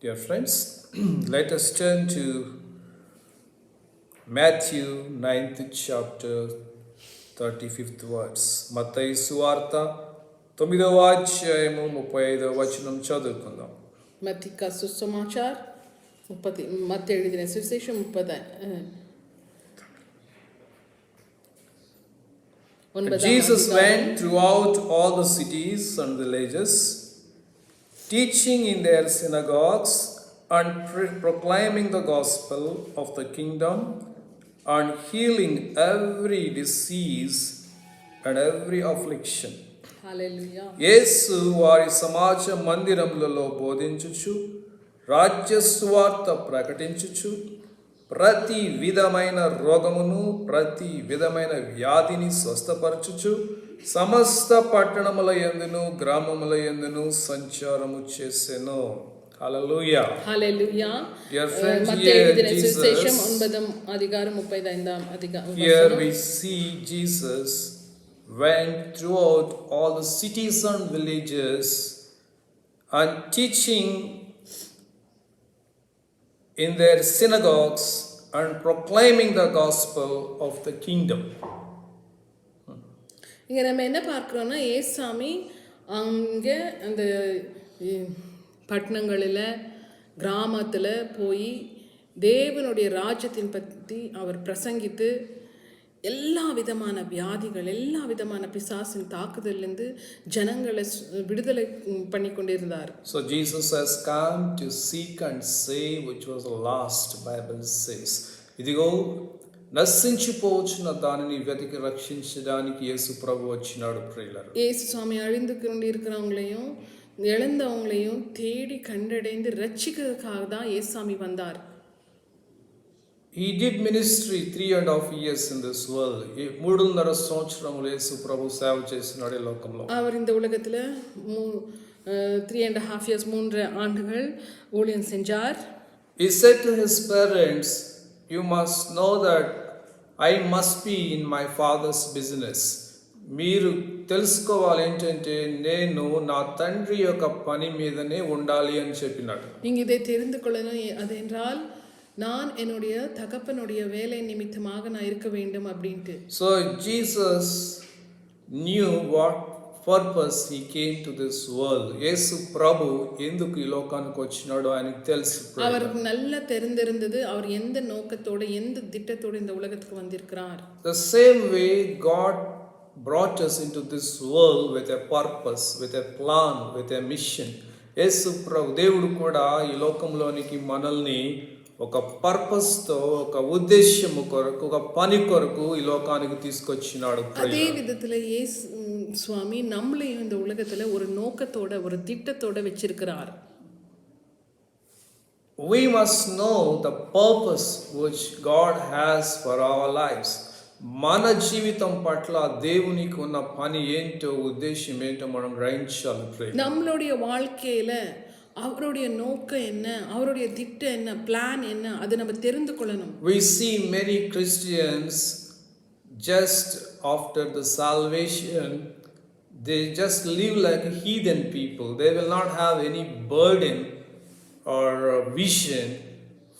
Dear friends, let us turn to Matthew 9th chapter 35th verse. మత్తయి సువార్త 9వ అధ్యాయము 35వ వచనం చదువుకుందాం. मत्ती का सुसमाचार मत्ती எழுதின சுவிசேஷம் 30. Jesus went throughout all the cities and villages, teaching in their synagogues and proclaiming the gospel of the kingdom and healing every disease and every affliction. హల్లెలూయా. యేసు వారి సమాజ మందిరములలో బోధించుచు రాజ్య సువార్త ప్రకటించుచు ప్రతి విధమైన రోగమును ప్రతి విధమైన వ్యాధిని స్వస్థపరచుచు సమస్త పట్టణముల యందును గ్రామముల యందును సంచారము చేసెను. హల్లెలూయా. హల్లెలూయా. Dear friends, here we see Jesus went throughout all the cities and villages and teaching in their synagogues and proclaiming the gospel of the kingdom. இங்க நம்ம என்ன பார்க்கிறோம்னா ஏசாமி அங்கே அந்த பட்டணங்களில் கிராமத்தில் போய் தேவனுடைய ராஜ்யத்தின் பற்றி அவர் பிரசங்கித்து எல்லா விதமான வியாதிகள் எல்லா விதமான பிசாசின் தாக்குதலிருந்து ஜனங்களை விடுதலை பண்ணி கொண்டிருந்தார். So Jesus has come to seek and save which was lost, Bible says. ఇదిగో నశించిపోవచ్చున్న దానిని వెతికి రక్షించడానికి యేసు ప్రభు వచ్చినాడు. ప్రియులారా, యేసు స్వామి అழிந்து கொண்டிருக்கிறவங்களையும் இழந்தவங்களையும் தேடி கண்டடைந்து ரட்சிக்கிறதுக்காக தான் ஏசாமி வந்தார். He did ministry 3.5 years in this world. 3.5 సంవత్సరములు యేసు ప్రభు సేవ చేసినాడు ఈ లోకంలో. அவர் இந்த உலகத்துல 3.5 years 3 ஆண்டுகள் ஊழியம் செஞ்சார். He said to his parents, you must know that I must be in my father's business. మీరు తెలుసుకోవాలి ఏంటంటే నేను నా తండ్రి యొక్క పని మీదనే ఉండాలి అని చెప్పినాడు. நீங்க இதை தெரிந்து கொள்ளணும். அதென்றால் நான் என்னுடைய தகப்பனுடைய வேலை நிமித்தமாக நான் இருக்க வேண்டும் அப்படின்ட்டு. So Jesus knew what purpose he came to this world. యేసు ప్రభు ఎందుకు ఈ లోకానికి వచ్చినాడో ఆయనకు తెలుసు. அவருக்கு நல்லா தெரிந்திருந்தது அவர் எந்த நோக்கத்தோட எந்த திட்டத்தோட இந்த உலகத்துக்கு வந்திருக்கிறார். The same way God brought us into this world with a purpose, with a plan, with a mission. యేసు ప్రభు దేవుడు కూడా ఈ లోకంలోనికి మనల్ని ఒక పర్పస్ తో ఒక ఉద్దేశము కొరకు ఒక పని కొరకు ఈ లోకానికి తీసుకొచ్చినాడు. அதே விதத்துல இயேசு சுவாமி நம்மளையும் இந்த உலகத்துல ஒரு நோக்கத்தோட ஒரு திட்டத்தோட வச்சிருக்கிறார். We must know the purpose which God has for our lives. మన జీవితం పట్ల దేవునికి ఉన్న పని ఏంటో ఉద్దేశం ఏంటో మనం గ్రహించాలి. நம்மளுடைய வாழ்க்கையில அவருடைய நோக்கம் என்ன, அவருடைய திட்டம் என்ன, பிளான் என்ன, அதை நம்ம தெரிந்து கொள்ளணும். We see many Christians just after the salvation they just live like heathen people. They will not have any burden or vision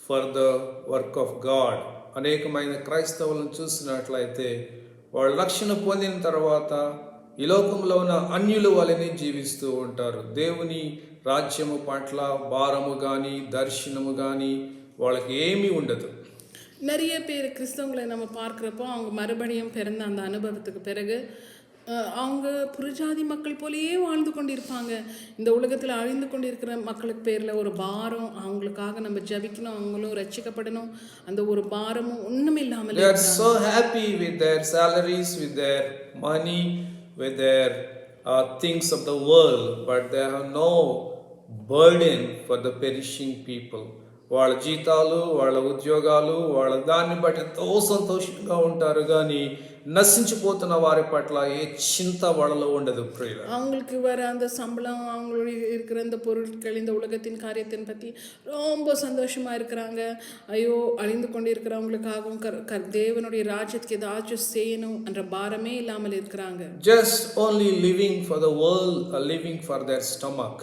for the work of God. అనేకమైన క్రైస్తవులను చూసినట్లయితే వాళ్ళు రక్షణ పొందిన తర్వాత ఈ లోకంలో ఉన్న అన్యుల వలెనే జీవిస్తూ ఉంటారు. దేవుని రాజ్యము పట్ల భారము కానీ దర్శనము కానీ వాళ్ళకి ఏమీ ఉండదు. நிறைய பேர் கிறிஸ்தவங்களை நம்ம பார்க்குறப்போ அவங்க மறுபடியும் பிறந்த அந்த அனுபவத்துக்கு பிறகு அவங்க புறஜாதி மக்கள் போலேயே வாழ்ந்து கொண்டிருப்பாங்க. இந்த உலகத்தில் அழிந்து கொண்டிருக்கிற மக்களுக்கு பேரில் ஒரு பாரம், அவங்களுக்காக நம்ம ஜபிக்கணும், அவங்களும் ரட்சிக்கப்படணும், அந்த ஒரு பாரமும் ஒன்றும் இல்லாமல். They are so happy with their salaries, with their money, with their things of the world, but they have no burden for the perishing people. వాళ్ళ జీతాలు వాళ్ళ ఉద్యోగాలు వాళ్ళ దాన్ని బట్టి ఎంతో సంతోషంగా ఉంటారు, కానీ நசிஞ்சுபோத்துன வாரி பட்ல ஏ சிந்த வளல ఉండదు. அவங்களுக்கு வர அந்த சம்பளம், அவங்களுடைய இருக்கிற அந்த பொருட்கள், இந்த உலகத்தின் காரியத்தின் பற்றி ரொம்ப சந்தோஷமாக இருக்கிறாங்க. ஐயோ அழிந்து கொண்டு இருக்கிறவங்களுக்காகவும் தேவனுடைய ராஜ்யத்துக்கு ஏதாச்சும் செய்யணும் என்ற பாரமே இல்லாமல் இருக்கிறாங்க. Just only living for the world, living for their stomach.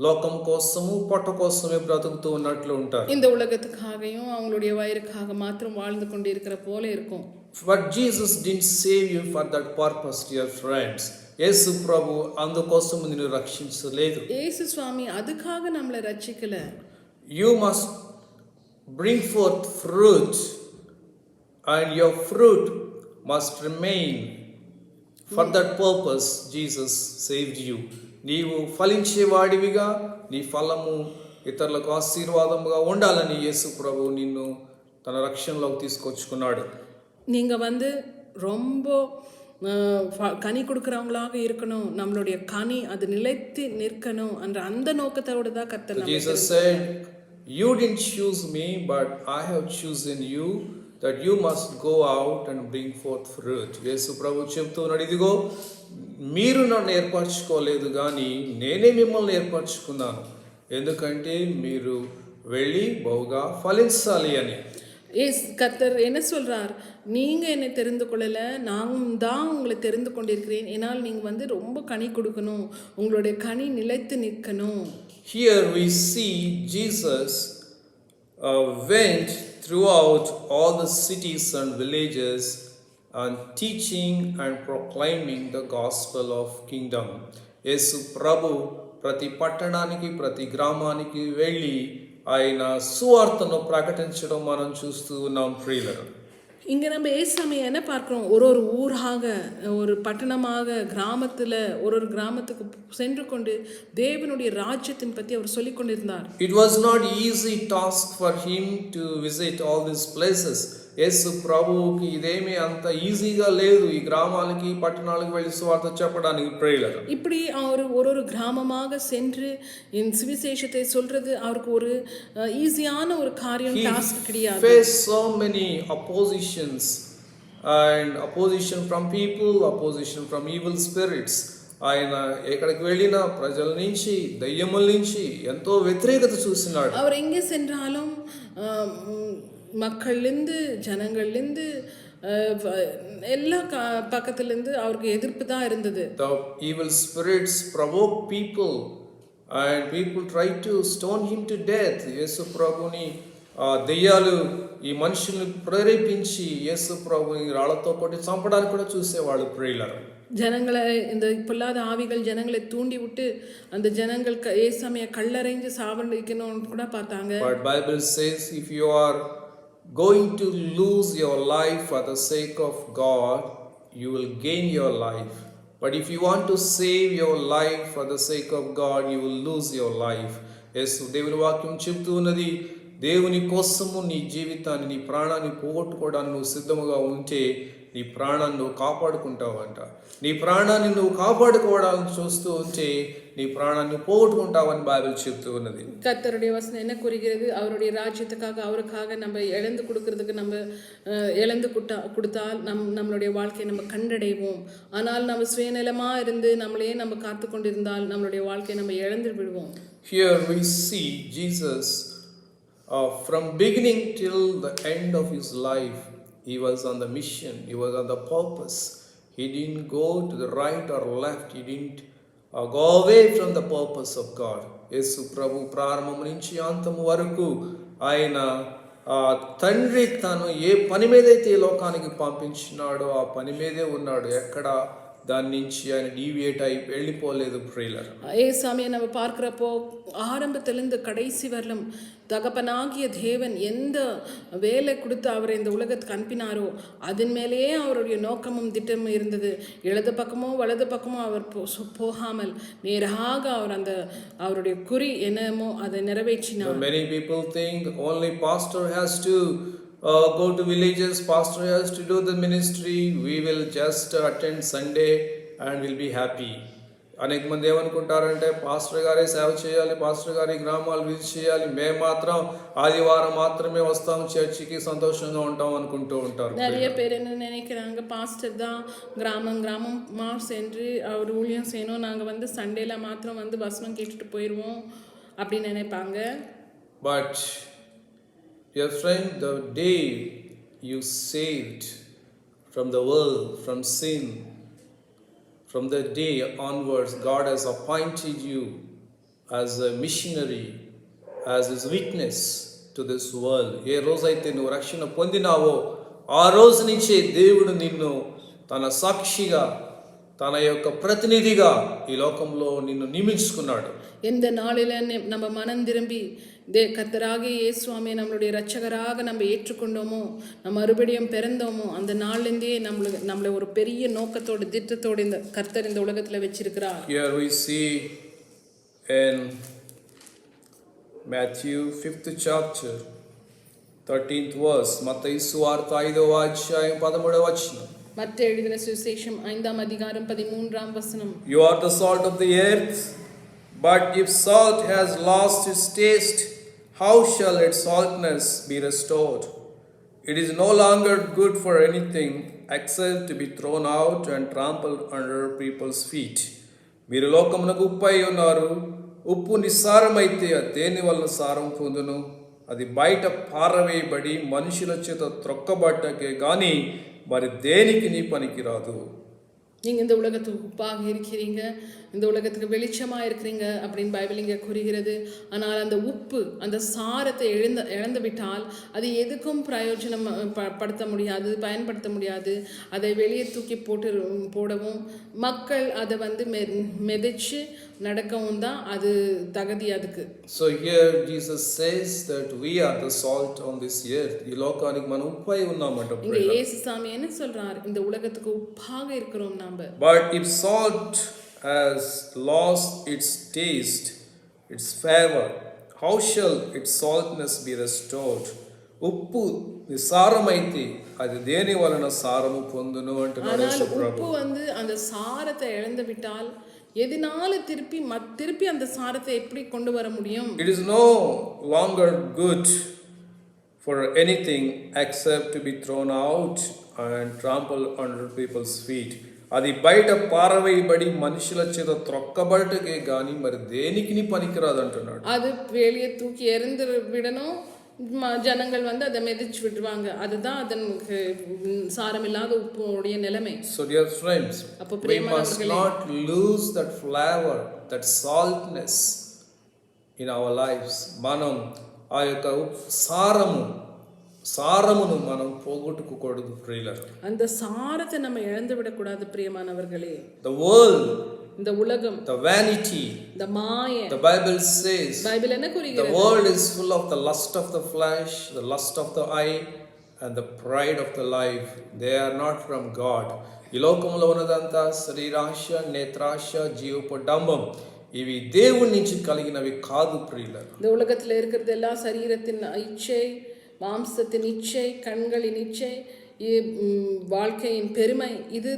లోకం కోసము పొట్ట కోసమే బ్రతుకుతూ ఉన్నట్లు ఉంటారు. இந்த உலகத்துக்காகவும் அவங்களுடைய வயிறுக்காக மாத்திரம் வாழ்ந்து கொண்டிருக்கிற போல இருக்கும். But Jesus didn't save you for that purpose, dear friends. యేసు ప్రభు అందుకోసం నిన్ను రక్షించలేదు. యేసు స్వామి அதுக்காக நம்மளை ரட்சிக்கல. You must bring forth fruit and your fruit must remain. For that purpose Jesus saved you. నీవు ఫలించేవాడివిగా నీ ఫలము ఇతరులకు ఆశీర్వాదముగా ఉండాలని యేసు ప్రభు నిన్ను తన రక్షణలోకి తీసుకొచ్చుకున్నాడు. நீங்க ரொம்ப கனி கொடுக்கறவங்களாக இருக்கணும், நம்மளுடைய கனி அது நிலைத்து நிற்கணும் என்ற அந்த நோக்கத்தோடு தான் கர்த்தர் Jesus said, you didn't choose me but I have chosen you that you must go out and bring forth fruit. యేసు ప్రభు చెప్తున్నాడు, ఇదిగో మీరు నన్ను ఏర్పరచుకోలేదు కానీ నేనే మిమ్మల్ని ఏర్పరచుకున్నాను, ఎందుకంటే మీరు వెళ్ళి బహుగా ఫలించాలి అని. கர்த்தர் என்ன சொல்றார், நீங்க என்னை தெரிந்து கொள்ளல, நான் தான் உங்களை தெரிந்து கொண்டிருக்கிறேன், என்னால் நீங்க ரொம்ப கனி கொடுக்கணும், உங்களுடைய கனி நிலைத்து நிற்கணும். Here we see Jesus went throughout all the cities and villages and teaching and proclaiming the gospel of kingdom. యేసు ప్రభు ప్రతి పట్టణానికి ప్రతి గ్రామానికి వెళ్ళి ఆయన సువార్తను ప్రకటించడం మనం చూస్తూ ఉన్నాం ప్రియులారా. இங்கே நம்ம ஏசாமியை என்ன பார்க்குறோம், ஒரு ஊராக, ஒரு பட்டணமாக, கிராமத்தில் ஒரு கிராமத்துக்கு சென்று கொண்டு தேவனுடைய ராஜ்யத்தின் பற்றி அவர் சொல்லி கொண்டிருந்தார். It was not easy task for him to visit all these places. యేసు ప్రభువుకి ఇదేమీ అంత ఈజీగా లేదు ఈ గ్రామాలకి పట్టణాలకు వెళ్ళి సువార్త చెప్పడానికి ప్రియులారా. இப்படி அவர் ஒரு கிராமமாக சென்று இந்த சுவிசேஷத்தை சொல்றது அவருக்கு ஒரு ஈஸியான ஒரு காரியம், டாஸ்க் கிடையாது. He faced so many oppositions and opposition from people, opposition from evil spirits. ఆయన ఎక్కడికి వెళ్ళినా ప్రజల నుంచి దయ్యముల నుంచి ఎంతో వ్యతిరేకత చూసినాడు. அவர் எங்கே சென்றாலும் மக்கள்லேருந்து ஜனங்கள்லேருந்து எல்லா பக்கத்துலேருந்து அவருக்கு எதிர்ப்பு தான் இருந்தது. The evil spirits provoke people and people try to stone him to death. యేసు ప్రభుని దెయ్యాలు ఈ మనుషుల్ని ప్రేరేపించి యేసు ప్రభుని రాళ్లతో కొట్టి చంపడానికి కూడా చూసేవాళ్ళు ప్రియులారా. ஜனங்களை இந்த பொல்லாத ஆவிகள் ஜனங்களை தூண்டி விட்டு அந்த ஜனங்கள் ஏசாமியை கல்லறைஞ்சு சாவடிக்கணும்னு கூட பார்த்தாங்க. But Bible says if you are going to lose your life for the sake of God, you will gain your life. But if you want to save your life for the sake of God, you will lose your life. యేసు దేవుని వాక్యం చెప్తూ ఉన్నది, దేవుని కోసము నీ జీవితాన్ని, నీ ప్రాణాన్ని పోగొట్టుకోవడానికి నువ్వు సిద్ధముగా ఉంటే నీ ప్రాణాన్ని నువ్వు కాపాడుకుంటావంట. నీ ప్రాణాన్ని నువ్వు కాపాడుకోవడానికి చూస్తూ ఉంటే నీ ప్రాణాన్ని పోగొట్టుకుంటావని బైబిల్ చెప్తూ ఉన్నది. கர்த்தருடைய வசனம் என்ன கூறுகிறது, அவருடைய ராஜ்யத்துக்காக அவருக்காக நம்ம இழந்து கொடுக்கறதுக்கு நம்ம இழந்து கொடுத்தால் நம்மளுடைய வாழ்க்கையை நம்ம கண்டடைவோம். ஆனால் நம்ம சுயநலமாக இருந்து நம்மளையே நம்ம காத்து கொண்டிருந்தால் நம்மளுடைய வாழ்க்கையை நம்ம இழந்து விடுவோம். Here we see Jesus from beginning till the end of his life, he was on the mission, he was on the purpose. He didn't go to the right or left, he didn't go away from the purpose of God. యేసు ప్రభు ప్రారంభం నుంచి అంతం వరకు ఆయన తండ్రి తను ఏ పని మీదైతే లోకానికి పంపించినాడో ఆ పని మీదే ఉన్నాడు. ఎక్కడ దాని నుంచి ఆయన డీవియేట్ అయి వెళ్ళిపోలేదు ప్రియులారా. ஏசாமியை நம்ம பார்க்குறப்போ ஆரம்பத்திலிருந்து கடைசி வரலும் தகப்பனாகிய தேவன் எந்த வேலை கொடுத்து அவரை இந்த உலகத்துக்கு அனுப்பினாரோ அதன் மேலேயே அவருடைய நோக்கமும் திட்டமும் இருந்தது. இடது பக்கமோ வலது பக்கமோ அவர் போகாமல் நேராக அவர் அந்த அவருடைய குறி என்னமோ அதை நிறைவேற்றினார். Many people think only pastor has to go to villages, pastor has to do the ministry, we will just attend Sunday and we'll be happy. అనేక మంది ఏమనుకుంటారంటే పాస్టర్ గారే సేవ చేయాలి, పాస్టర్ గారి గ్రామాలు విజిట్ చేయాలి, మేము మాత్రం ఆదివారం మాత్రమే వస్తాం చర్చికి, సంతోషంగా ఉంటాం అనుకుంటూ ఉంటారు. நிறைய பேர் என்ன நினைக்கிறாங்க, பாஸ்டர் தான் கிராமமா சென்று அவர் ஊழியம் செய்யணும், நாங்கள் சண்டேல மாத்திரம் வசனம் கேட்டுட்டு போயிடுவோம் அப்படின்னு நினைப்பாங்க. But dear friend, the day you saved from the world, from sin, from that day onwards, God has appointed you as a missionary, as his witness to this world. ఏ రోజైతే నువ్వు రక్షణ పొందినావో ఆ రోజు నుంచే దేవుడు నిన్ను తన సాక్షిగా తన యొక్క ప్రతినిధిగా ఈ లోకంలో నిన్ను నియమించుకున్నాడు. எந்த நாளில நம்ம மனம் திரும்பி கர்த்தராகிய இயேசுவாமே நம்மளுடைய இரட்சகராக நம்ம ஏற்றுக்கொண்டோமோ, நம்ம மறுபடியும் பிறந்தோமோ, அந்த நாள்லேருந்தே நம்மளை ஒரு பெரிய நோக்கத்தோடு திட்டத்தோடு இந்த கர்த்தர் இந்த உலகத்தில் வச்சிருக்கிறார். Here we see in Matthew 5th chapter 13th verse, மத்தேயு சுவார்த்தை 5వ అధ్యాయం 13వ వచనం. மத்தேயு எழுதின சுவிசேஷம் 5ஆம் அதிகாரம் 13ஆம் வசனம். You are the salt of the earth, but if salt has lost its taste, how shall its saltness be restored? It is no longer good for anything except to be thrown out and trampled under people's feet. మీరు లోకమునకు ఉప్పై ఉన్నారు. ఉప్పు నిస్సారమైతే దేని వలన సారం పొందును? అది బయట పారవేయబడి మనుషుల చేత త్రొక్కబట్టకే గాని మరి దేనికి నీ పనికిరాదు. நீங்கள் இந்த உலகத்துக்கு உப்பாக இருக்கிறீங்க, இந்த உலகத்துக்கு வெளிச்சமாக இருக்கிறீங்க அப்படின்னு பைபிள் இங்கே கூறுகிறது. ஆனால் அந்த உப்பு அந்த சாரத்தை இழந்து விட்டால் அது எதுக்கும் பிரயோஜனம் படுத்த முடியாது, பயன்படுத்த முடியாது. அதை வெளியே தூக்கி போடவும் மக்கள் அதை மெதிச்சு நடக்கவும் தான் அது தகுதி அதுக்கு. So here Jesus says that we are the salt on this earth. ఈ లోకానికి మనం ఉప్పై ఉన్నామంట. இங்கே இயேசுசாமி என்ன சொல்றார்? இந்த உலகத்துக்கு உப்பாக இருக்கிறோம் நாம. But if salt has lost its taste, its flavor, how shall its saltness be restored? ఉప్పు నిసారమైతే అది దేని వలన సారము పొందును అంటున్నాడు యేసు ప్రభు. ఉప్పు அந்த சாரத்தை இழந்து விட்டால் எதனால திருப்பி அந்த சாரத்தை எப்படி கொண்டு வர முடியும்? It is no longer good for anything except to be thrown out and trampled under people's feet. అది బయట పారవేయబడి మనుషుల చేత త్రొక్కబడటకే గాని మరి దేనికి నీ పనికిరాదు అంటున్నాడు. அது வெளியே தூக்கி எறிந்து விடணும், ஜனங்கள் அதை மெதிச்சு விடுவாங்க. அதுதான் அதனுக்கு சாரமில்லாத உப்புடைய நிலைமை. So dear friends, we must not lose that flavor, that saltness in our lives. మనం ఆ యొక్క సారమును మనం పోగొట్టుకోకూడదు ప్రియులారా. அந்த சாரத்தை நம்ம இழந்து விடக்கூடாது பிரியமானவர்களே. The world, இந்த உலகம், the vanity, the மாயை, the Bible says, பைபிள் என்ன கூறுகிறது? The world is full of the lust of the flesh, the lust of the eye and the pride of the life. They are not from God. ఈ లోకంలో ఉన్నదంతా శరీరాశ, నేత్రాశ, జీవపడంబం. ఇవి దేవుని నుంచి కలిగినవి కాదు ప్రియులారా. இந்த உலகத்துல இருக்கிறது எல்லாம் சரீரத்தின் இச்சை, மாம்சத்தின் இச்சை, கண்களின் இச்சை, வாழ்க்கையின் பெருமை, இது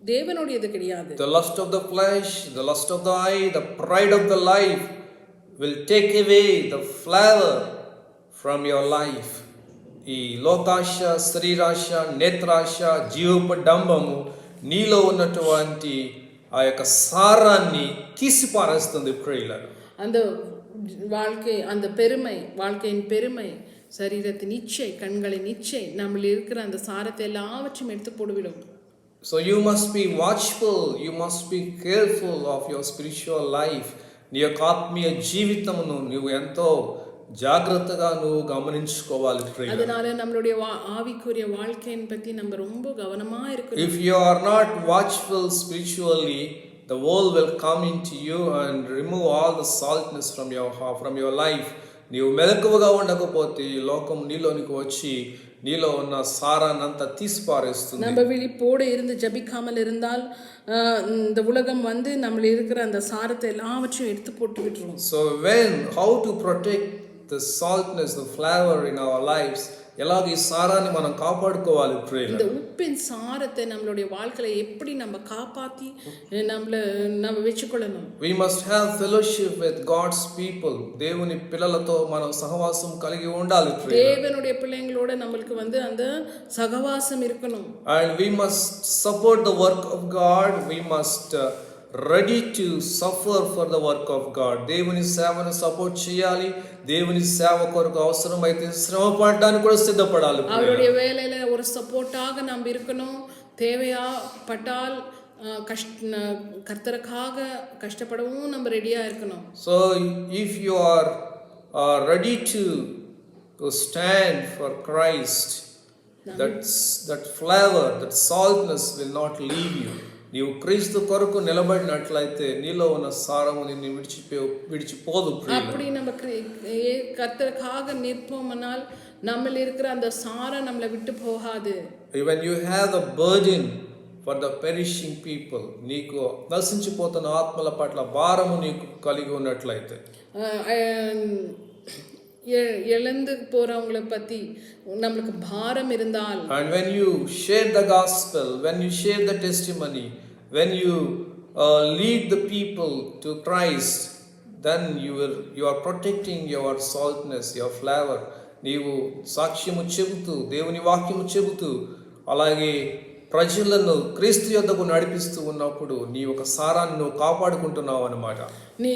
தேவனுடையது கிடையாது. The lust of the flesh, the lust of the eye, the pride of the life will take away the flavor from your life. ఈ లోకాశ, శరీరాశ, నేత్రాశ, జీవపడంబము నీలో ఉన్నటువంటి ఆ యొక్క సారాన్ని తీసిపారేస్తుంది ప్రియులారా. அந்த வாழ்க்கை, அந்த பெருமை, வாழ்க்கையின் பெருமை, சரீரத்தின் இச்சை, கண்களின் இச்சை, நம்மளில் இருக்கிற அந்த சாரத்தை எல்லாவற்றையும் எடுத்து போடுவிடும். So you must be watchful, you must be careful of your spiritual life. నీ యొక్క ఆత్మీయ జీవితమును నువ్వు ఎంతో జాగ్రత్తగా నువ్వు గమనించుకోవాలి. அதனால நம்மளுடைய ஆவிக்குரிய வாழ்க்கையை பத்தி நம்ம ரொம்ப கவனமா இருக்கணும். If you are not watchful spiritually, the world will come into you and remove all the saltness from your life. నీవు మెలకువగా ఉండకపోతే ఈ లోకం నీలోనికి వచ్చి నీలో ఉన్న సారాన్నంతా తీసిపారేస్తుంది. நம்ம விழிப்போடு இருந்து ஜபிக்காமல் இருந்தால் இந்த உலகம் நம்மள இருக்கிற அந்த சாரத்தை எல்லாவற்றையும் எடுத்து போட்டு விட்டுரும். So how to protect the saltness, the flavor in our lives, எலாக ఈ సారాన్ని మనం కాపాడుకోవాలి ప్రియులారా. இந்த உப்பின் சாரத்தை நம்மளுடைய வாழ்க்கையில எப்படி நம்ம காப்பாத்தி நம்ம வெச்சுకొள்ளணும்? We must have fellowship with God's people. దేవుని పిల్లలతో మనం సహవాసం కలిగి ఉండాలి ప్రియులారా. தேவனுடைய பிள்ளைகளோட நமக்கு அந்த சகவாசம் இருக்கணும். And we must support the work of God. We must ready to suffer for the work of God. దేవుని సేవను సపోర్ట్ చేయాలి. దేవుని సేవ కొరకు అవసరమైతే శ్రమ పడడానికి కూడా సిద్ధపడాలి. அவருடைய வேலையில ஒரு சப்போர்ட்டாக நாம் இருக்கணும். தேவையா பட்டால் கர்த்தருக்காக கஷ்டப்படவும் நம்ம ரெடியா இருக்கணும். So if you are ready to stand for Christ, that flavor, that saltness will not leave you. నీవు క్రీస్తు కొరకు నిలబడినట్లయితే నీలో ఉన్న సారము నిన్ను విడిచిపోదు. அப்படி நம்ம கர்த்தருக்காக நிற்போம்னால் நம்மள இருக்கிற அந்த சாரம் நம்மளை விட்டு போகாது. When you have the burden for the perishing people, నీకు నశించిపోతున్న ఆత్మల పట్ల భారము నీకు కలిగి ఉన్నట్లయితే, இழந்து போறவங்களை பத்தி நம்மளுக்கு பாரம் இருந்தால், and when you share the gospel, when you share the testimony, when you lead the people to Christ, then you are protecting your saltness, your flavor. నీవు సాక్ష్యము చెబుతూ దేవుని వాక్యము చెబుతూ అలాగే ప్రజలను క్రీస్తు యొద్దకు నడిపిస్తూ ఉన్నప్పుడు నీ ఒక సారాన్ని నువ్వు కాపాడుకుంటున్నావు అన్నమాట. நீ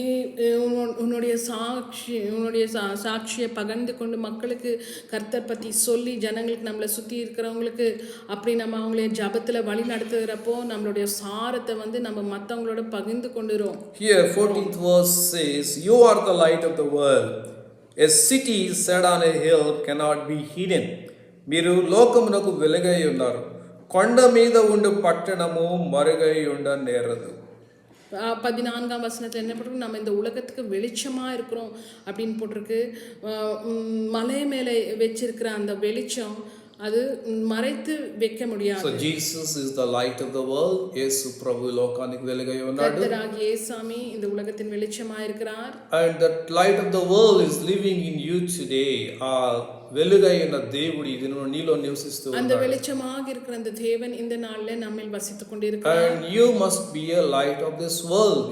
உன்னுடைய சாட்சியை பகிர்ந்து கொண்டு மக்களுக்கு கர்த்தர் பற்றி சொல்லி ஜனங்களுக்கு நம்மளை சுற்றி இருக்கிறவங்களுக்கு அப்படி நம்ம அவங்கள ஜபத்தில் வழி நடத்துகிறப்போ நம்மளுடைய சாரத்தை வந்து நம்ம மற்றவங்களோட பகிர்ந்து கொண்டுறோம். Here 14th verse says, "You are the light of the world. A city set on a hill cannot be hidden." మీరు లోకమునకు వెలుగై ఉన్నారు, కొండ మీద ఉండు పట్టణము మరుగై ఉండ నేరదు. 14ஆம் வசனத்தில் என்ன போட்டிருக்கு? நம்ம இந்த உலகத்துக்கு வெளிச்சமா இருக்கிறோம் அப்படின்னு போட்டிருக்கு. மலை மேலே வச்சிருக்கிற அந்த வெளிச்சம் அது மறைத்து வைக்க முடியாது. So Jesus is the light of the world. యేసు ప్రభు లోకానికి వెలుగై ఉన్నాడు. கர்த்தராகிய இயேசுவே இந்த உலகத்தின் வெளிச்சமா இருக்கிறார். And that light of the world is living in you today. వెలుగై ఉన్న దేవుడు ఇది నీలో నివసిస్తూ ఉన్నాడు. அந்த வெளிச்சமாக இருக்கிற அந்த தேவன் இந்த நாளிலே நம்மில் வசித்துக் கொண்டிருக்கிறார். And you must be a light of this world.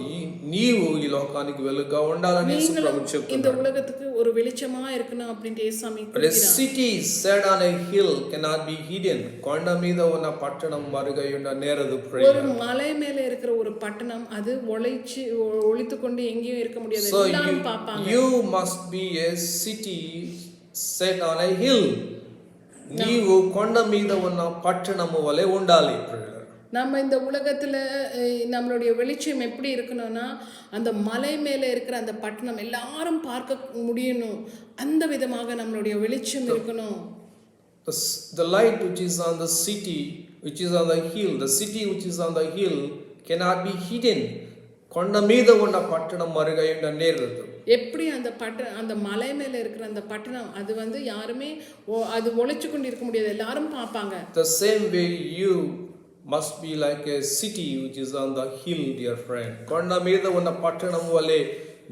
నీవు ఈ లోకానికి వెలుగుగా ఉండాలని యేసు ప్రభు చెప్తున్నాడు. இந்த உலகத்துக்கு ஒரு வெளிச்சமா இருக்கணும் அப்படினு இயேசுவே சொல்கிறார். A city set on a hill cannot be hidden. కొండ మీద ఉన్న పట్టణం మరుగై ఉండ నేరదు. ஒரு மலை மேல இருக்கிற ஒரு பட்டணம் அது ஒளித்துக்கொண்டு எங்கேயும் இருக்க முடியாது. எல்லாரும் பாப்பாங்க. You must be a city set on a hill. నీవు కొండ మీద ఉన్న పట్టణము వలె ఉండాలి. நம்ம இந்த உலகத்துல நம்மளுடைய வெளிச்சம் எப்படி இருக்கணும்னா அந்த மலை மேல இருக்கிற அந்த பட்டணம் எல்லாரும் பார்க்க முடியணும், அந்த விதமாக நம்மளுடைய வெளிச்சம் இருக்கணும். The light which is on the city, which is on the hill, the city which is on the hill cannot be hidden. కొండ మీద ఉన్న పట్టణం మరుగై ఉండ నేరదు. எப்படி அந்த மலை மேல இருக்கிற அந்த பட்டணம் அது வந்து யாருமே அது ஒளிச்சு கொண்டு இருக்க முடியாது, எல்லாரும் பார்ப்பாங்க. The same way you must be like a city which is on the hill, dear friend. కొండ మీద ఉన్న పట్టణం వలె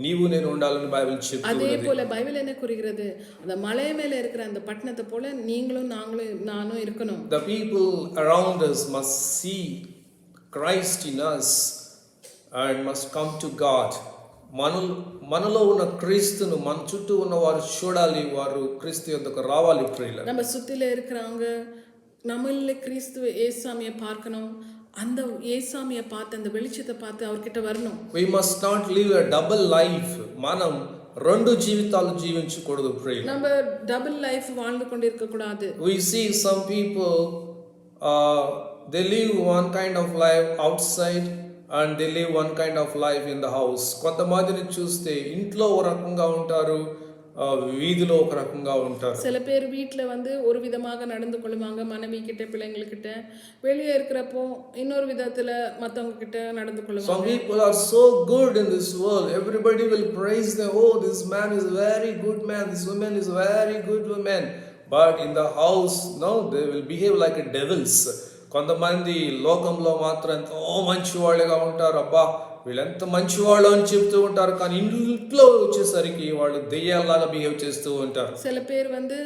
నీవు నేను ఉండాలని బైబిల్ చెప్తుంది. அதே போல பைபிள் என்ன கூறுகிறது? அந்த மலை மேல இருக்கிற அந்த பட்டணத்தை போல நீங்களும் நானும் இருக்கணும். The people around us must see Christ in us and must come to God. మనలో ఉన్న క్రీస్తును మన చుట్టూ ఉన్న వారు చూడాలి, వారు క్రీస్తు యొద్దకు రావాలి. ప్రియులారా, நம்ம சுத்தில இருக்கிறவங்க நம்மள கிறிஸ்து இயேசுவை பார்க்கணும், அந்த இயேசுவை பார்த்து அந்த வெளிச்சத்தை பார்த்து அவர்கிட்ட வரணும். We must not live a double life. మనం రెండు జీవితాలు జీవించకూడదు. ప్రియులారా, நம்ம டபுள் லைஃப் வாழ்ந்து கொண்டிருக்க கூடாது. We see some people they live one kind of life outside and they live one kind of life in the house. కొంతమందిని చూస్తే ఇంట్లో ఒక రకంగా ఉంటారు, வீதிలో ఒక రకంగా ఉంటారు. சில பேர் வீட்ல வந்து ஒரு விதமாக நடந்து கொள்வாங்க, மனைவி கிட்ட பிள்ளைங்ககிட்ட. வெளியே இருக்கிறப்போ இன்னொரு விதத்துல மத்தவங்க கிட்ட நடந்து கொள்வாங்க. Some people are so good in this world, everybody will praise them. Oh, this man is a very good man, this woman is a very good woman. But in the house, no, they will behave like devils. కొంతమంది లోకంలో మాత్రం ఎంతో మంచివాళ్ళుగా ఉంటారు. అబ్బా వీళ్ళెంత మంచివాళ్ళు అని చెప్తూ ఉంటారు, కానీ ఇంట్లో వచ్చేసరికి వాళ్ళు దెయ్యాల్లాగా బిహేవ్ చేస్తూ ఉంటారు. சில பேர் வந்து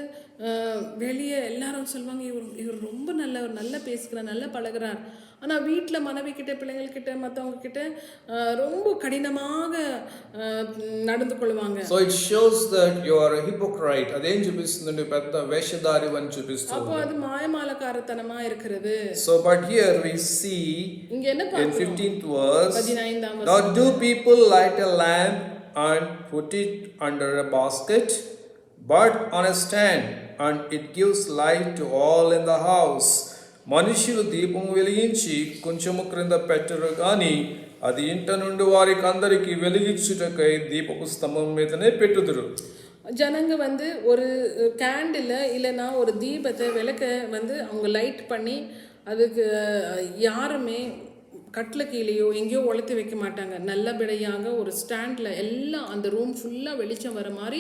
வெளியே எல்லாரும் சொல்லுவாங்க இவர் ரொம்ப நல்லவர், நல்லா பேசுகிறார், நல்லா பழகுறார். ஆனால் வீட்டில் மனைவி கிட்ட பிள்ளைங்கள்கிட்ட மற்றவங்க கிட்ட ரொம்ப கடினமாக நடந்து கொள்வாங்க. So it shows that you are a hypocrite. అదేం చూపిస్తుంది? పెద్ద వేషధారి అని చూపిస్తుంది. அப்போ அது மாயமாலக்காரத்தனமா இருக்கிறது. So but here we see இங்க என்ன in பார்க்கிறோம்? 15th verse, 15ஆம் now வசனம். do people light a lamp and put it under a basket, but on a stand, and it gives light to all in the house. మనుషులు దీపం వెలిగించి కొంచెము క్రింద పెట్టరు కానీ అది ఇంట నుండి వారికి అందరికి వెలిగించుటకై దీపపు స్తంభం మీదనే పెట్టుదురు. ஜனங்க வந்து ஒரு கேண்டில் இல்லைன்னா ஒரு தீபத்தை விளக்க வந்து அவங்க லைட் பண்ணி அதுக்கு யாருமே கட்டில் கீழேயோ எங்கேயோ உளுத்தி வைக்க மாட்டாங்க. நல்லபடியாக ஒரு ஸ்டாண்டில் எல்லாம் அந்த ரூம் ஃபுல்லாக வெளிச்சம் வர மாதிரி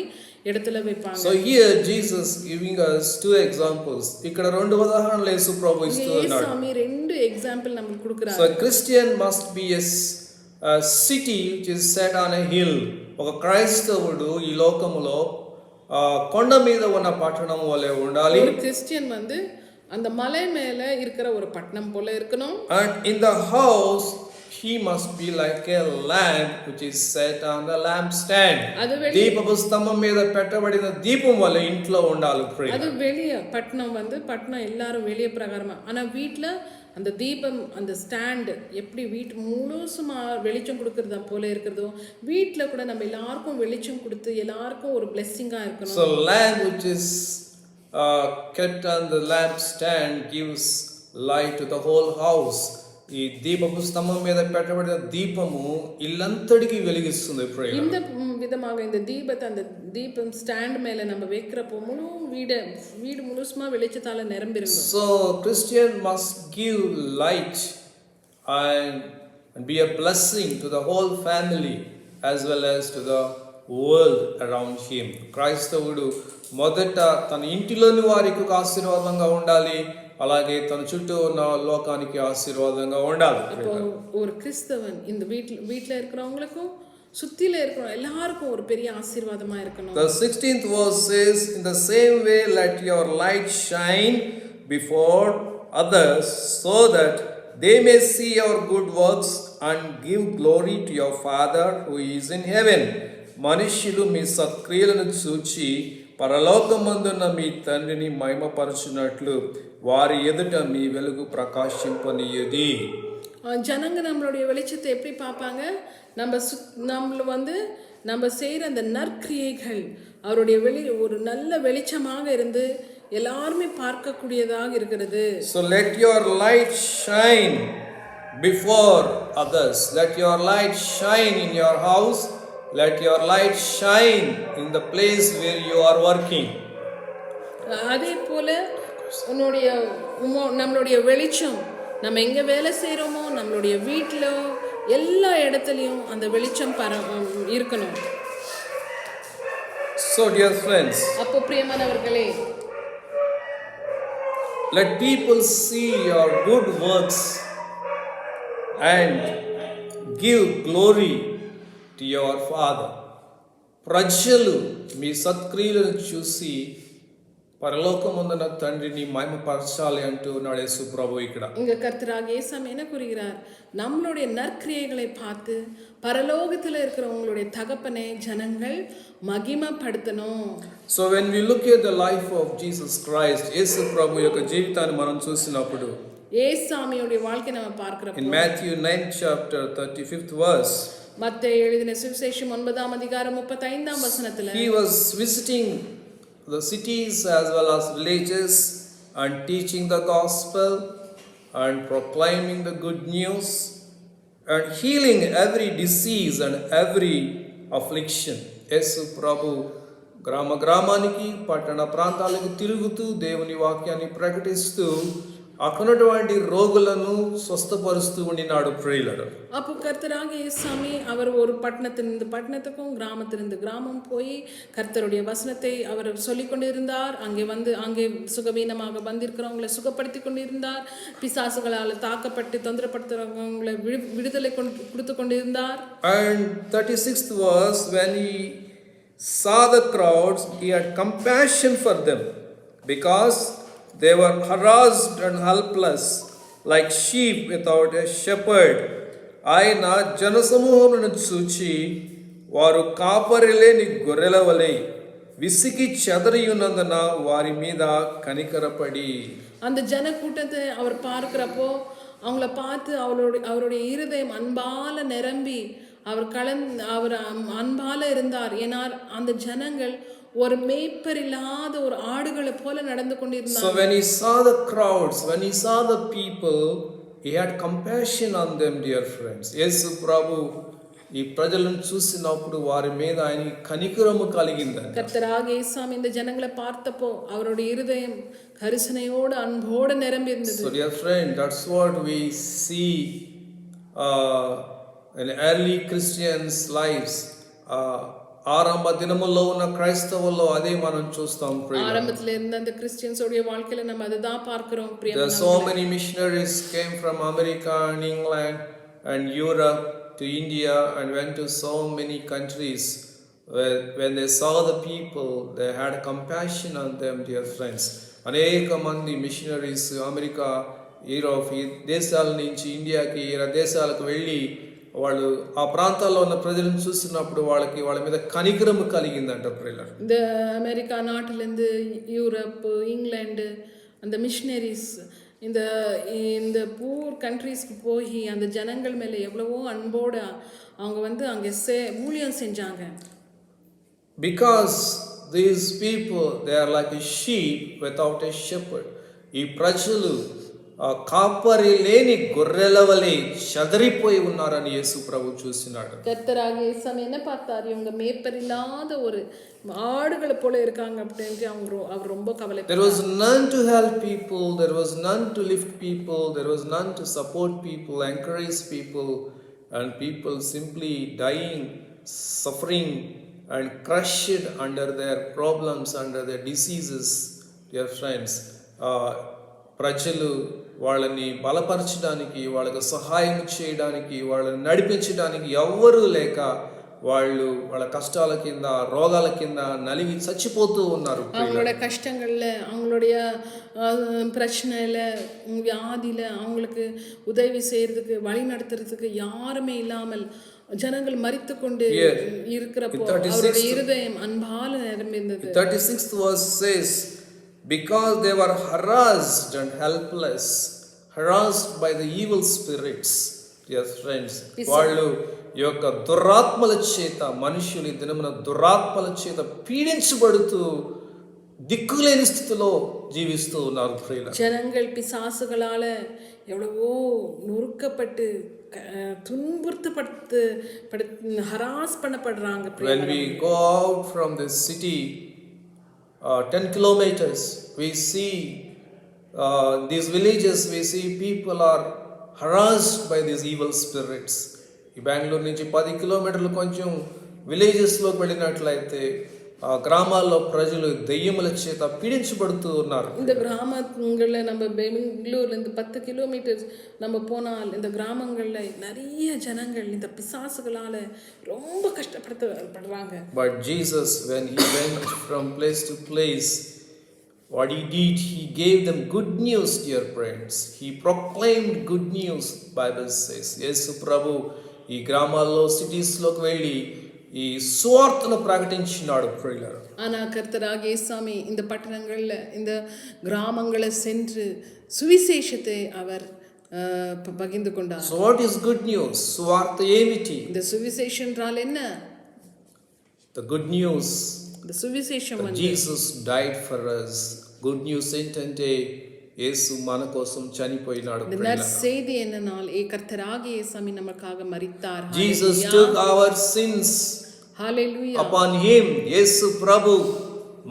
இடத்துல வைப்பாங்க. So here Jesus giving us two examples. ఇక్కడ రెండు ఉదాహరణలు యేసు ప్రభు ఇస్తున్నాడు. యేసు రెండు ఎగ్జాంపుల్ நமக்கு கொடுக்குறாரு. So Christian must be a city which is set on a hill. ఒక క్రైస్తవుడు ఈ లోకములో కొండ మీద ఉన్న పట్టణం వలె ఉండాలి. ஒரு கிறிஸ்டியன் வந்து அந்த மலை மேல இருக்கிற ஒரு பட்டணம் போல இருக்கணும். And in the house he must be like a lamp which is set on the lampstand. దీపపు స్తంభం మీద పెట్టబడిన దీపం వలె ఇంట్లో ఉండాలి. அது வெளிய பட்டணம் வந்து பட்டணம் எல்லாரும் வெளிய பிரகாரமா. ஆனா வீட்ல அந்த தீபம் அந்த ஸ்டாண்ட் எப்படி வீட்டு முழுசுமா வெளிச்சம் கொடுக்கறதா போல இருக்கிறதோ வீட்ல கூட நம்ம எல்லாருக்கும் வெளிச்சம் கொடுத்து எல்லாருக்கும் ஒரு பிளெஸிங்கா இருக்கணும். So lamp which is kept on the lampstand gives light to the whole house. ఈ దీపపు స్తంభం మీద పెట్టబడిన దీపము ఇల్లంతటికి వెలిగిస్తుంది. இந்த விதமாக இந்த தீபத்தை அந்த தீபம் ஸ்டாண்ட் மேல நம்ம வைக்கிறப்போ முழு வீடு முழுசுமா வெளிச்சத்தால நிரம்பிடும். So Christian must give light and be a blessing to the whole family as well as to the world around him. క్రైస్తవుడు మొదట తన ఇంటిలోని వారికి ఆశీర్వాదంగా ఉండాలి, అలాగే తన చుట్టూ ఉన్న లోకానికి ఆశీర్వాదంగా ఉండాలి. அப்போ ஒரு கிறிஸ்தவன் இந்த வீட்ல இருக்கிறவங்களுக்கும் சுத்தில இருக்கிற எல்லாருக்கும் ஒரு பெரிய ஆசீர்வாதமா இருக்கணும். The 16th verse says, in the same way let your light shine before others so that they may see your good works and give glory to your Father who is in heaven. మనుష్యులు మీ సత్క్రియలను చూచి పరలోకమందున్న మీ తండ్రిని మహిమపరచునట్లు వారి ఎదుట మీ వెలుగు ప్రకాశింపనీయుడి. ஜனங்க நம்மளுடைய வெளிச்சத்தை எப்படி பார்ப்பாங்க? நம்மள வந்து நம்ம செய்கிற அந்த நற்கிரியைகள் அவருடைய ஒரு நல்ல வெளிச்சமாக இருந்து எல்லாருமே பார்க்கக்கூடியதாக இருக்கிறது. So let your light shine before others. Let your light shine in your house. Let your light shine in the place where you are working. அதே போல நம்மளுடைய வெளிச்சம் நம்ம எங்கே வேலை செய்கிறோமோ நம்மளுடைய வீட்டில் எல்லா இடத்துலையும் அந்த வெளிச்சம் இருக்கணும். So dear friends, அப்போ பிரியமானவர்களே, let people see your good works and give glory to your Father. ప్రజలు మీ సత్క్రియలను చూసి பரலோகமுந்தன తండ్రిని மகிமைப்பரச்சாలి అంటూ యేసు ప్రభు ఇక్కడ. இங்க கர்த்தராகிய இயேசு என்ன கூறுகிறார்? நம்மளுடைய நற்கிரியைகளை பார்த்து பரலோகத்தில் இருக்கிற உங்களுடைய தகப்பனை ஜனங்கள் மகிமைப்படுத்தணும். So when we look at the life of Jesus Christ, యేసు ప్రభు యొక్క జీవితాన్ని మనం చూసినప్పుడు యేசுசாமியோட வாழ்க்கையை நம்ம பார்க்கிறோம். In Matthew 9 chapter 35th verse, மத்தேயு எழுதின சுவிசேஷம் 9ஆம் அதிகாரம் 35ஆம் வசனத்துல he was visiting the cities as well as villages and teaching the gospel and proclaiming the good news and healing every disease and every affliction. యేసు ప్రభు గ్రామానికి పట్టణ ప్రాంతాలకు తిరుగుతూ దేవుని వాక్యాన్ని ప్రకటిస్తూ అక్కడున్నటువంటి రోగులను స్వస్థపరుస్తూ ఉండినాడు. ప్రియులారా, அப்போ கர்த்தராகிய இயேசுசாமி அவர் ஒரு பட்டணத்திலிருந்து பட்டணத்துக்கும் கிராமத்திலிருந்து கிராமம் போய் கர்த்தருடைய வசனத்தை அவர் சொல்லி கொண்டிருந்தார். அங்கே சுகவீனமாக வந்திருக்கிறவங்களை சுகப்படுத்தி கொண்டிருந்தார். பிசாசுகளால் தாக்கப்பட்டு தொந்தரப்படுத்துறவங்களை விடுதலை கொடுத்து கொண்டிருந்தார். And 36th verse, when he saw the crowds, he had compassion for them because they were harassed and helpless like sheep without a shepherd. ఆయన జనసమూహములను చూచి వారు కాపరిలేని గొర్రెల వలె విసిగి చెదరియున్నందున వారి మీద கனிகரப்படி. அந்த ஜன கூட்டத்தை அவர் பார்க்கிறப்போ அவங்கள பார்த்து அவருடைய இருதயம் அன்பால நிரம்பி அவர் அன்பால இருந்தார். ஏன்னா அந்த ஜனங்கள் ஒரு மேய்ப்பர் இல்லாத ஒரு ஆடுகளை போல நடந்து கொண்டிருந்தாங்க. So when he saw the crowds, when he saw the people, he had compassion on them, dear friends. యేసు ప్రభు ఈ ప్రజలను చూసినప్పుడు వారి మీద ఆయనకి కనికరము కలిగిందంట. கர்த்தராகிய இயேசுவாமி இந்த ஜனங்களை பார்த்தப்போ அவருடைய இருதயம் கரிசனையோடு அன்போடு நிரம்பி இருந்தது. So dear friend, that's what we see in early Christians' lives. ஆரம்ப దినముల్లో ఉన్న క్రైస్తవుల్లో అదే మనం చూస్తాం. ஆரம்பத்துல இருந்த அந்த கிறிஸ்டியன்ஸோட வாழ்க்கையில நம்ம அதுதான் பார்க்கிறோம். There are so many missionaries came from America and England and Europe to India and went to so many countries. When they saw the people, they had compassion on them, dear friends. అనేక మంది machineries America, Europe ఈ దేశాల నుంచి ఇండియాకి ఇలా దేశాలకు వెళ్ళి వాళ్ళు ఆ ప్రాంతాల్లో ఉన్న ప్రజలను చూసినప్పుడు వాళ్ళ మీద కనికరము కలిగిందంట. ప్రియులారా, இந்த அமெரிக்கா நாட்டிலேருந்து யூரோப், இங்கிலாந்து அந்த மிஷினரிஸ் இந்த இந்த பூர் கண்ட்ரீஸ்க்கு போய் அந்த ஜனங்கள் மேலே எவ்வளவோ அன்போடு அவங்க வந்து அங்கே ஊழியம் செஞ்சாங்க. Because these people, they are like a sheep without a shepherd. ఈ ప్రజలు కాపరి లేని గొర్రెల వలె చెదరిపోయి ఉన్నారని యేసు ప్రభు చూసినాడు. கர்த்தராகிய இயேசு என்ன பார்த்தார்? இவங்க மேய்ப்பர் இல்லாத ஒரு ஆடுகளை போல இருக்காங்க அப்படின்ட்டு அவர் ரொம்ப கவலைப்பட்டார். There was none to help people, there was none to lift people, there was none to support people, encourage people, and people simply dying, suffering and crushed under their problems, under their diseases. Dear friends, ప్రజలు వాళ్ళని బలపరచడానికి, వాళ్ళకి సహాయం చేయడానికి, వాళ్ళని నడిపించడానికి ఎవ్వరూ లేక వాళ్ళు వాళ్ళ కష్టాల కింద, రోగాల కింద నలిగి చచ్చిపోతూ ఉన్నారు. அவங்களோட கஷ்டங்கள்ல, அவங்களுடைய பிரச்சனையில, வியாதியில அவங்களுக்கு உதவி செய்யறதுக்கு, வழி நடத்துறதுக்கு யாருமே இல்லாமல் ஜனங்கள் மரித்து கொண்டு இருக்கிறப்போ அவருடைய இருதயம் அன்பால நிரம்பியிருந்தது. 36th verse says, because they were harassed and helpless, harassed by the evil spirits. Yes friends, వాళ్ళు ఈ యొక్క దురాత్మల చేత, మనుషులు ఈ దినమున దురాత్మల చేత పీడించబడుతూ దిక్కులేని స్థితిలో జీవిస్తూ ఉన్నారు. ప్రియులారా, ஜனங்கள் பிசாசுகளால எவ்வளவோ நொறுக்கப்பட்டு துன்புறுத்தப்பட்டு harass பண்ணப்படுறாங்க. when we go out from the city 10 kilometers, we see these villages, we see people are harassed by these evil spirits. ఈ బెంగళూరు నుంచి 10 కిలోమీటర్లు కొంచెం విలేజెస్లోకి వెళ్ళినట్లయితే ఆ గ్రామాల్లో ప్రజలు దెయ్యముల చేత పీడించబడుతూ ఉన్నారు. இந்த கிராமங்களில் நம்ம பெங்களூர்லேருந்து 10 கிலோமீட்டர் நம்ம போனால் இந்த கிராமங்களில் நிறைய ஜனங்கள் இந்த பிசாசுகளால் ரொம்ப கஷ்டப்படுறாங்க. But Jesus, when he went from place to place, what he did, he gave them good news, dear friends. He proclaimed good news, Bible says. యేసు ప్రభు ఈ గ్రామాల్లో, సిటీస్లోకి వెళ్ళి ఈ సువార్తను ప్రకటించినాడు. ప్రియులారా, ஆனால் கர்த்தராகிய இயேசுவாமி இந்த பட்டணங்களில், இந்த கிராமங்களை சென்று சுவிசேஷத்தை அவர் பகிர்ந்து கொண்டார். So what is good news? సువార్త ఏమిటి? இந்த சுவிசேஷம் என்றால் என்ன? The good news, இந்த சுவிசேஷம் வந்து Jesus died for us. Good news ఏంటంటే యేసు మన కోసం చనిపోయినాడు. இந்த நற்செய்தி என்னனால் கர்த்தராகிய இயேசுவாமி நமக்காக மரித்தார். Jesus took our sins Hallelujah. upon him. యేసు ప్రభు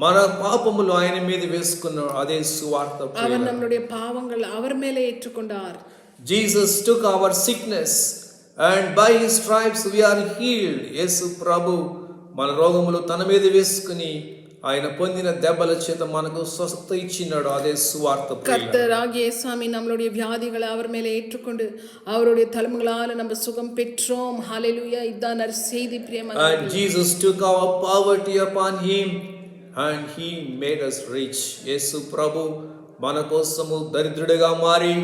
మన పాపములు ఆయన మీద వేసుకున్నాడు. అదే సువార్త. அவர் நம்மளுடைய பாவங்கள் அவர் மேலே ஏற்றுக்கொண்டார். Jesus took our sickness and by his stripes we are healed. యేసు ప్రభు మన రోగములు తన మీద వేసుకుని ఆయన పొందిన దెబ్బల చేత మనకు స్వస్థత ఇచ్చినాడు. అదే సువార్త. கர்த்தராகிய இயேசுவாமி நம்மளுடைய வியாதிகளை அவர் மேலே ஏற்றுக்கொண்டு அவருடைய தழும்புகளால் நம்ம சுகம் பெற்றோம். ஹalleluya. இதான் நற்செய்தி பிரியமானவர்களே. And Jesus took our poverty upon him and he made us rich. యేసు ప్రభు మన కోసము దరిద్రుడిగా మారి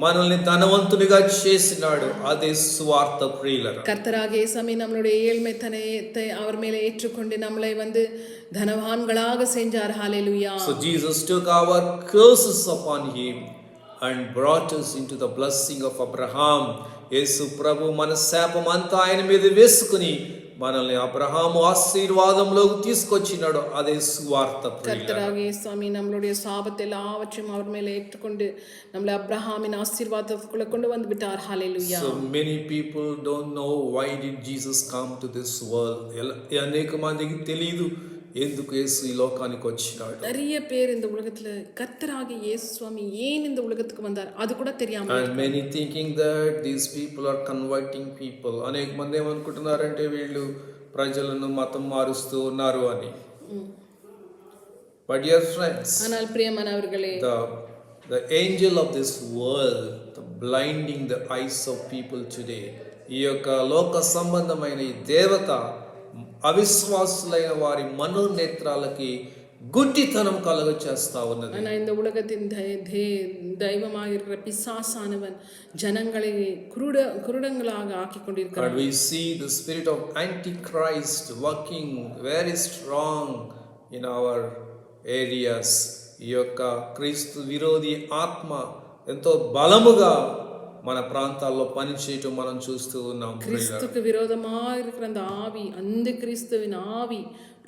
మనల్ని ధనవంతునిగా చేసినాడు. అదే సువార్త. ప్రియులారా, கர்த்தராகிய இயேசுவாமி நம்மளுடைய ஏழ்மைத்தனத்தை அவர் மேலே ஏற்றுக்கொண்டு நம்மளை வந்து தனவான்களாக செஞ்சார். ஹalleluya. So Jesus took our curses upon him and brought us into the blessing of Abraham. యేసు ప్రభు మన శాపం అంతా ఆయన మీద వేసుకుని మనల్ని అబ్రహాము ఆశీర్వాదంలోకి తీసుకొచ్చినాడు. అదే సువార్త ప్రియులారా. கர்த்தராகிய சுவாமி நம்மளுடைய சாபத்தை எல்லாவற்றையும் அவர் மேலே ஏற்றுக்கொண்டு நம்மளை அப்ரஹாமின் ஆசீர்வாதத்துக்குள்ள கொண்டு வந்து விட்டார். ஹalleluya. So many people don't know why did Jesus come to this world. అనేక మందికి తెలియదు ఎందుకు యేసు ఈ లోకానికి వచ్చినాడు. நிறைய பேர் இந்த உலகத்துல கர்த்தராகிய இயேசு சுவாமி ஏன் இந்த உலகத்துக்கு வந்தார் அது கூட தெரியாம And many thinking that these people are converting people. అనేక మంది ఏమనుకుంటున్నారంటే వీళ్ళు ప్రజలను మతం మారుస్తూ ఉన్నారు అని. But dear friends, ஆனால் பிரியமானவர்களே, the angel of this world, the blinding the eyes of people today, ఈ యొక్క లోక సంబంధమైన ఈ దేవత అవిశ్వాసులైన వారి మనోనేత్రాలకి గుడ్డితనం కలుగ చేస్తా ఉన్నది. ஆனா இந்த உலகத்தின் தெய்வமாக இருக்கிற பிசாசானவன் ஜனங்களை குருடங்களாக ஆக்கி கொண்டிருக்கிறான். And we see the spirit of antichrist working very strong in our areas. ఈ యొక్క క్రీస్తు విరోధి ఆత్మ ఎంతో బలముగా మన ప్రాంతాల్లో పనిచేయటం మనం చూస్తూ ఉన్నాం. கிறிஸ்துக்கு விரோதமாக இருக்கிற அந்த ஆவி, அந்த கிறிஸ்துவின் ஆவி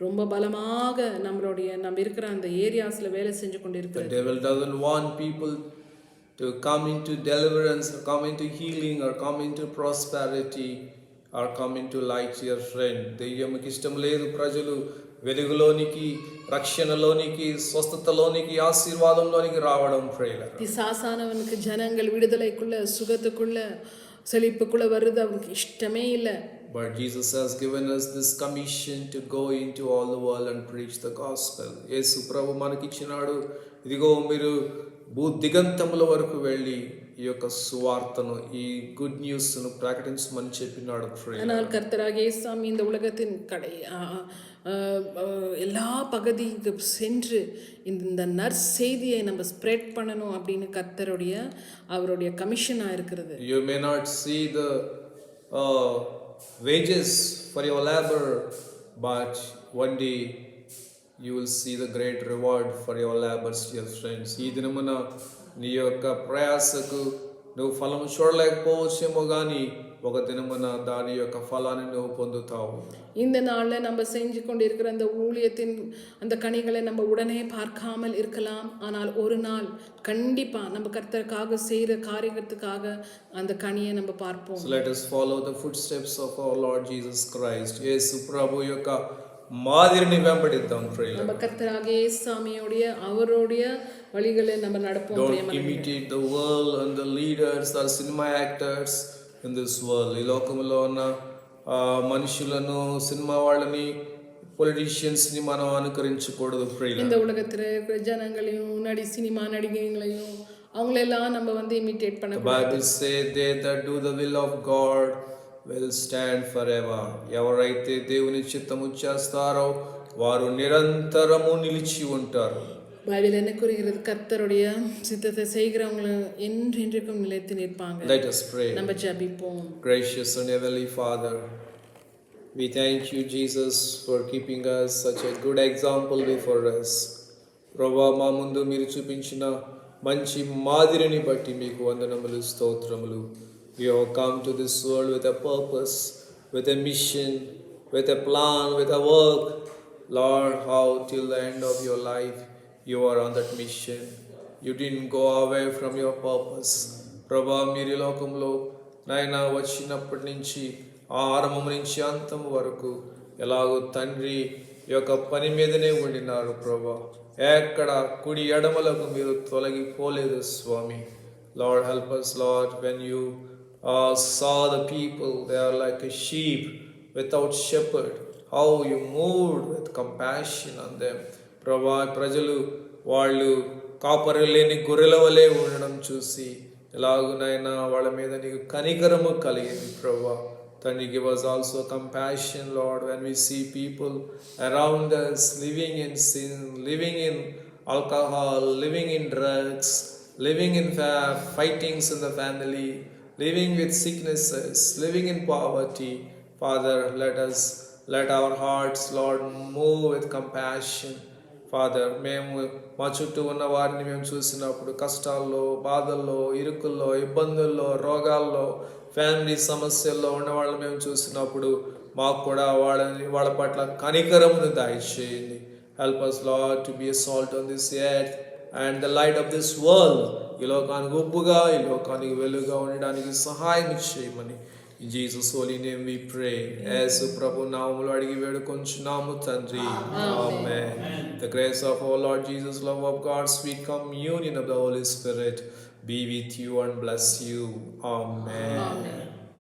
ரொம்ப பலமாக நம்ம இருக்கிற அந்த ஏரியாஸ்ல வேலை செஞ்சு கொண்டிருக்கிறது. The devil doesn't want people to come into deliverance or come into healing or come into prosperity or come into light, dear friend. దెయ్యముకి ఇష్టం లేదు ప్రజలు వెలుగులోనికి, రక్షణలోనికి, స్వస్థతలోనికి, ఆశీర్వాదంలోనికి రావడం. ప్రియులారా, பிசாசானவனுக்கு ஜனங்கள் விடுதலைக்குள்ள, சுகத்துக்குள்ள, செழிப்புக்குள்ள வருது அவனுக்கு இஷ்டமே இல்லை. But Jesus has given us this commission to go into all the world and preach the gospel. యేసు ప్రభు మనకి ఇచ్చినాడు, ఇదిగో మీరు దిగంతముల వరకు వెళ్ళి ఈ యొక్క సువార్తను, ఈ గుడ్ న్యూస్ ను ప్రకటించమని చెప్పినాడు. ஆனால் கர்த்தராகிய இயேசு இந்த உலகத்தின் எல்லா பகுதிக்கு சென்று இந்த நற்செய்தியை நம்ம ஸ்ப்ரெட் பண்ணணும் அப்படின்னு கர்த்தருடைய அவருடைய கமிஷனாக இருக்கிறது. You may not see the wages for your labor, but one day you will see the great reward for your labors, dear friends. ఈ దినమున నీ యొక్క ప్రయాసకు నువ్వు ఫలము చూడలేకపోవచ్చేమో కానీ ఒక దినమున దాని యొక్క ఫలాన్ని నువ్వు పొందుతావు. இந்த நாளில் நம்ம செஞ்சு கொண்டிருக்கிற அந்த ஊழியத்தின் அந்த கனிகளை நம்ம உடனே பார்க்காமல் இருக்கலாம். ஆனால் ஒரு நாள் கண்டிப்பா நம்ம கர்த்தருக்காக செய்கிற காரியத்துக்காக அந்த கனியை நம்ம பார்ப்போம். So let us follow the footsteps of our Lord Jesus Christ. యేసు ప్రభు యొక్క மாதிரிని వెంబడిద్దాం. நம்ம கர்த்தராகிய இயேசுவோடைய அவருடைய வழிகளை நம்ம நடப்போம். Don't imitate the world and the leaders or cinema actors in this world. ఈ లోకంలో ఉన్న మనుషులను, సినిమా వాళ్ళని, పొలిటీషియన్స్ ని మనం అనుకరించకూడదు. இந்த உலகத்துல இருக்கிற ஜனங்களையும் சினிமா நடிகைகளையும் அவங்களெல்லாம் நம்ம இமிட்டேட் பண்ண. The Bible says they that do the will of God will stand forever. ఎవరైతే దేవుని చిత్తము చేస్తారో వారు నిరంతరము నిలిచి ఉంటారు. பைபிள் என்ன கூறுகிறது? கர்த்தருடைய சித்தத்தை செய்கிறவங்க என்றென்றைக்கும் நிலைத்து நிற்பாங்க. Let us pray. நம்ம ஜெபிப்போம். Gracious and heavenly Father, we thank you, Jesus, for keeping us such a good example before us. ప్రభా, మా ముందు మీరు చూపించిన మంచి మాదిరిని బట్టి మీకు వందనములు, స్తోత్రములు. You have come to this world with a purpose, with a mission, with a plan, with a work. Lord, how till the end of your life you are on that mission. You didn't go away from your purpose. ప్రభా, మీరు లోకంలో నాయనా వచ్చినప్పటి నుంచి ఆరంభం నుంచి అంతం వరకు ఎలాగో తండ్రి యొక్క పని మీదనే ఉండినారు. ప్రభా, ఎక్కడ కుడి ఎడమలకు మీరు తొలగిపోలేదు స్వామి. Lord, help us, Lord, when you saw the people, they are like a sheep without shepherd, how you moved with compassion on them. ప్రభా, ప్రజలు వాళ్ళు కాపరి లేని గొర్రెల వలె ఉండడం చూసి ఎలాగునైనా వాళ్ళ మీద నీకు కనికరము కలిగింది. ప్రభా తండ్రి, give us also compassion, Lord, when we see people around us living in sin, living in alcohol, living in drugs, living in fightings in the family, living with sicknesses, living in poverty. Father, let our hearts, Lord, move with compassion father మేము మా చుట్టూ ఉన్న వారిని మేము చూసినప్పుడు కష్టాల్లో, బాధల్లో, ఇరుకుల్లో, ఇబ్బందుల్లో, రోగాల్లో, ఫ్యామిలీ సమస్యల్లో ఉన్న వాళ్ళని మేము చూసినప్పుడు మాకు కూడా వాళ్ళ పట్ల కనికరమును దయచేయండి. Help us Lord to be a salt on this earth and the light of this world. ఈ లోకానికి ఉప్పుగా, ఈ లోకానికి వెలుగుగా ఉండడానికి సహాయం చేయమని జీసస్ హోలీ నేమ్ వి ప్రే. యేసు ప్రభు నామములో అడిగి వేడుకొంచున్నాము తండ్రి. ఆమేన్. The grace of our Lord Jesus, love of God, sweet communion of the Holy Spirit be with you and bless you. Amen.